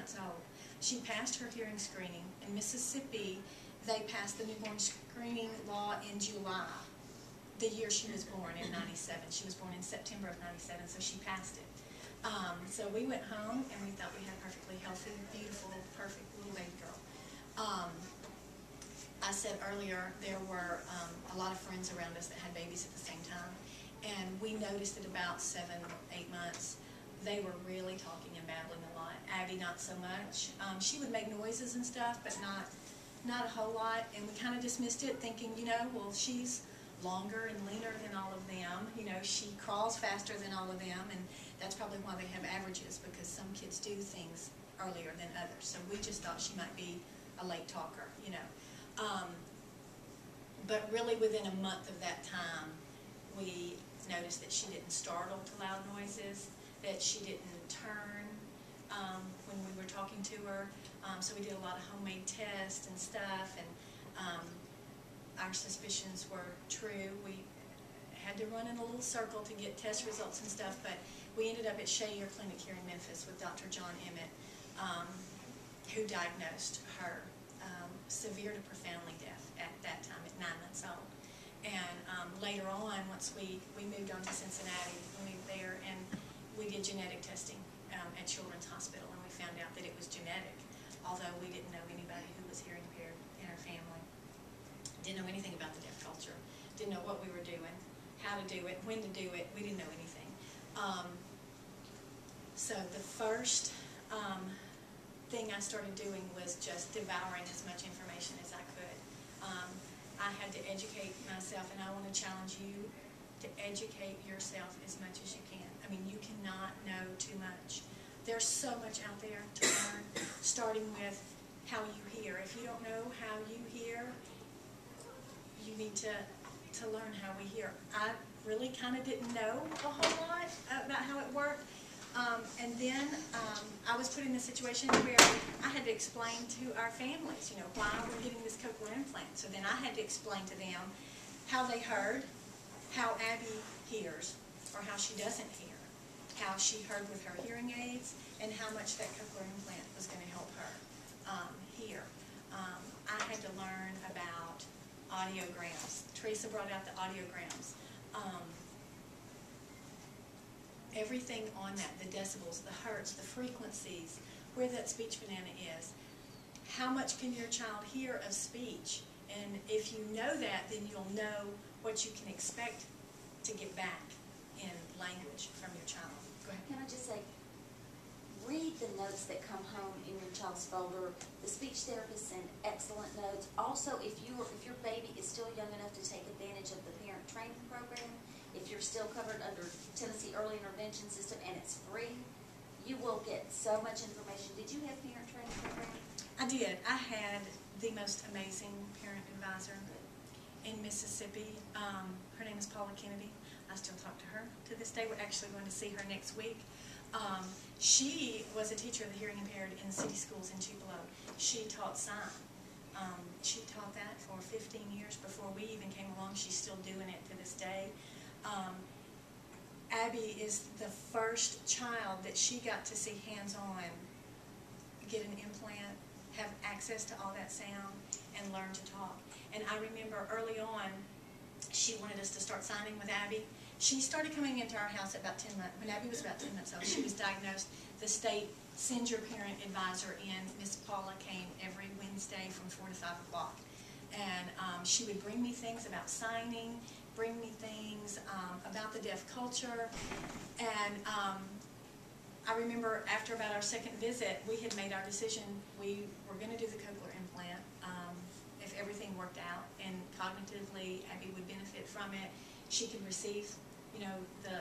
months old. She passed her hearing screening. In Mississippi, they passed the newborn screening law in July, the year she was born in 97. She was born in September of 97, so she passed it. So we went home and we thought we had a perfectly healthy, beautiful, perfect little baby girl. I said earlier there were a lot of friends around us that had babies at the same time, and we noticed at about 7 or 8 months they were really talking and babbling a lot. Abbey not so much. She would make noises and stuff, but not a whole lot, and we kind of dismissed it, thinking, you know, well, she's longer and leaner than all of them. You know, she crawls faster than all of them, and that's probably why they have averages, because some kids do things earlier than others. So we just thought she might be a late talker, you know. But really within a month of that time, we noticed that she didn't startle to loud noises, that she didn't turn when we were talking to her. So we did a lot of homemade tests and stuff, and our suspicions were true. We had to run in a little circle to get test results and stuff, but we ended up at Shayer Clinic here in Memphis with Dr. John Emmett, who diagnosed her severe to profoundly deaf at that time at 9 months old. And later on, once we moved on to Cincinnati, we moved there, and we did genetic testing at Children's Hospital, and we found out that it was genetic, although we didn't know anybody who was hearing impaired in our family. Didn't know anything about the deaf culture, didn't know what we were doing, how to do it, when to do it. We didn't know anything. So the first thing I started doing was just devouring as much information as I could. I had to educate myself, and I want to challenge you to educate yourself as much as you can. I mean, you cannot know too much. There's so much out there to learn, starting with how you hear. If you don't know how you hear, you need to learn how we hear. I really kind of didn't know a whole lot about how it worked. And then I was put in a situation where I had to explain to our families, you know, why we're getting this cochlear implant. So then I had to explain to them how they heard, how Abbey hears, or how she doesn't hear, how she heard with her hearing aids, and how much that cochlear implant was going to help her hear. I had to learn about audiograms. Teresa brought out the audiograms. Everything on that, the decibels, the hertz, the frequencies, where that speech banana is. How much can your child hear of speech? And if you know that, then you'll know what you can expect to get back in language from your child. Go ahead. Can I just say, read the notes that come home in your child's folder. The speech therapist send excellent notes. Also, if your baby is still young enough to take advantage of the parent training program, if you're still covered under Tennessee Early Intervention System and it's free, you will get so much information. Did you have parent training program? I did. I had the most amazing parent advisor in Mississippi. Her name is Paula Kennedy. I still talk to her to this day. We're actually going to see her next week. She was a teacher of the hearing impaired in city schools in Tupelo. She taught sign. She taught that for 15 years before we even came along. She's still doing it to this day. Abbey is the first child that she got to see hands-on get an implant, have access to all that sound, and learn to talk. And I remember early on, she wanted us to start signing with Abbey. She started coming into our house at about 10 months. When Abbey was about 10 months old, she was diagnosed. The state sends your parent advisor in. Miss Paula came every Wednesday from 4 to 5 o'clock. And she would bring me things about signing, bring me things about the deaf culture. And I remember after about our second visit, we had made our decision. We were going to do the cochlear implant if everything worked out, and cognitively Abbey would benefit from it. She could receive, you know, the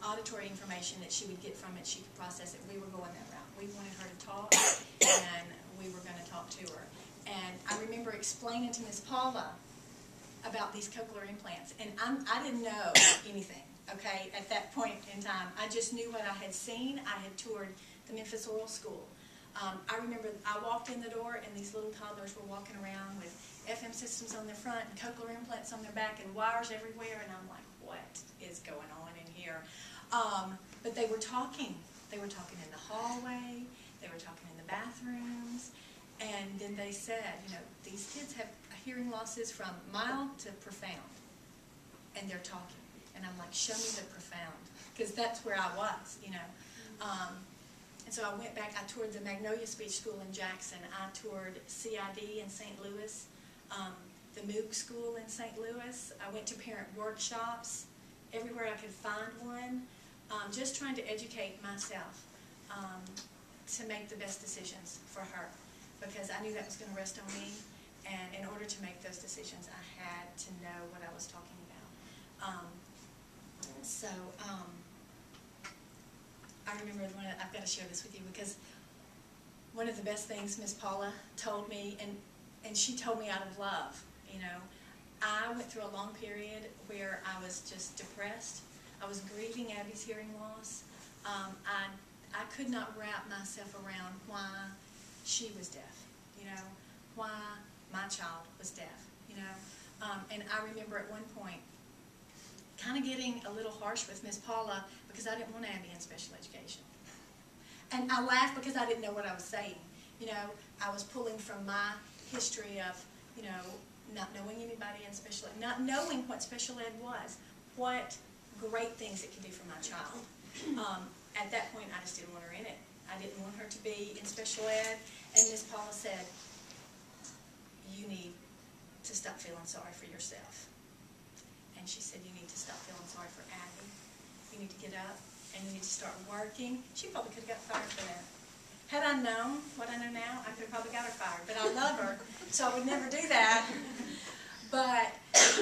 auditory information that she would get from it. She could process it. We were going that route. We wanted her to talk, and we were going to talk to her. And I remember explaining to Miss Paula about these cochlear implants, and I didn't know anything, okay, at that point in time. I just knew what I had seen. I had toured the Memphis Oral School. I remember I walked in the door, and these little toddlers were walking around with FM systems on their front and cochlear implants on their back and wires everywhere, and I'm like, what is going on in here? But they were talking. They were talking in the hallway. They were talking in the bathrooms. And then they said, you know, these kids have hearing losses from mild to profound, and they're talking. And I'm like, show me the profound, because that's where I was, you know. And so I went back, I toured the Magnolia Speech School in Jackson. I toured CID in St. Louis, the Moog School in St. Louis. I went to parent workshops, everywhere I could find one, just trying to educate myself to make the best decisions for her, because I knew that was going to rest on me, and in order to make those decisions, I had to know what I was talking about. I remember I've got to share this with you, because one of the best things Miss Paula told me, and she told me out of love, you know, I went through a long period where I was just depressed. I was grieving Abby's hearing loss. I could not wrap myself around why she was deaf, you know, why my child was deaf, you know. And I remember at one point kind of getting a little harsh with Miss Paula because I didn't want Abby in special education. And I laughed because I didn't know what I was saying. You know, I was pulling from my history of, you know, not knowing anybody in special ed, not knowing what special ed was, what great things it could do for my child. At that point, I just didn't want her in it. I didn't want her to be in special ed. And Miss Paula said, you need to stop feeling sorry for yourself. And she said, you need to stop feeling sorry for Abby. You need to get up and you need to start working. She probably could have got fired for that. Had I known what I know now, I could have probably got her fired. But I love her, so I would never do that. But,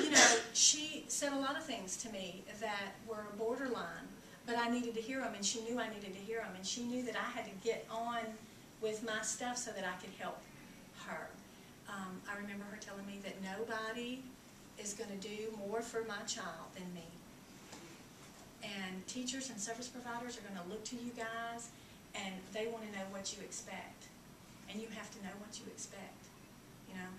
you know, she said a lot of things to me that were borderline, but I needed to hear them, and she knew I needed to hear them, and she knew that I had to get on with my stuff so that I could help her. I remember her telling me that nobody is going to do more for my child than me. And teachers and service providers are going to look to you guys, and they want to know what you expect. And you have to know what you expect. You know,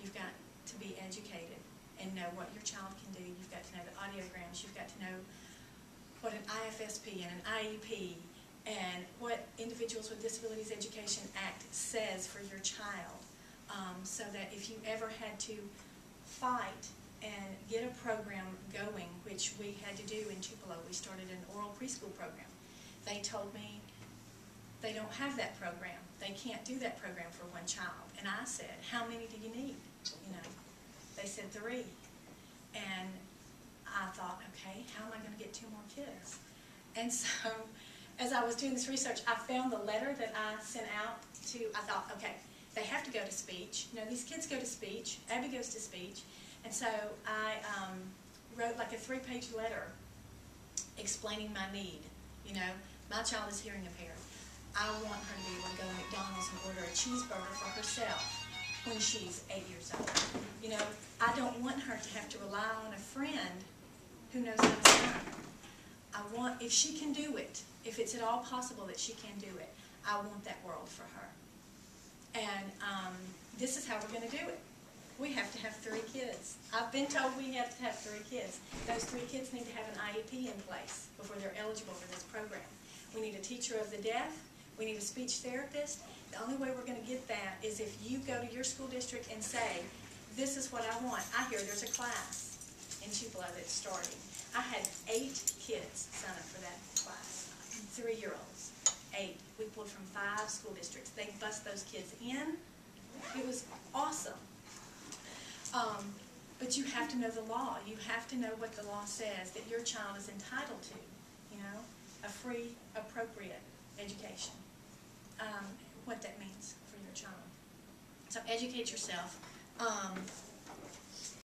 you've got to be educated and know what your child can do. You've got to know the audiograms. You've got to know what an IFSP and an IEP and what Individuals with Disabilities Education Act says for your child, so that if you ever had to fight and get a program going, which we had to do in Tupelo. We started an oral preschool program. They told me they don't have that program. They can't do that program for one child. And I said, how many do you need? You know, they said 3. And I thought, okay, how am I going to get 2 more kids? And so as I was doing this research, I found the letter that I sent out to, I thought, okay, they have to go to speech. You know, these kids go to speech. Abbey goes to speech. And so I wrote like a 3-page letter explaining my need. You know, my child is hearing impaired. I want her to be able to go to McDonald's and order a cheeseburger for herself when she's 8 years old. You know, I don't want her to have to rely on a friend who knows how to sign. I want, if she can do it, if it's at all possible that she can do it, I want that world for her. And this is how we're going to do it. We have to have 3 kids. I've been told we have to have 3 kids. Those 3 kids need to have an IEP in place before they're eligible for this program. We need a teacher of the deaf. We need a speech therapist. The only way we're going to get that is if you go to your school district and say, this is what I want. I hear there's a class in Tupelo that's starting. I had 8 kids sign up for that class, 3-year-olds, 8. We pulled from 5 school districts. They bussed those kids in. It was awesome. But you have to know the law. You have to know what the law says that your child is entitled to, you know, a free, appropriate education, what that means for your child. So educate yourself.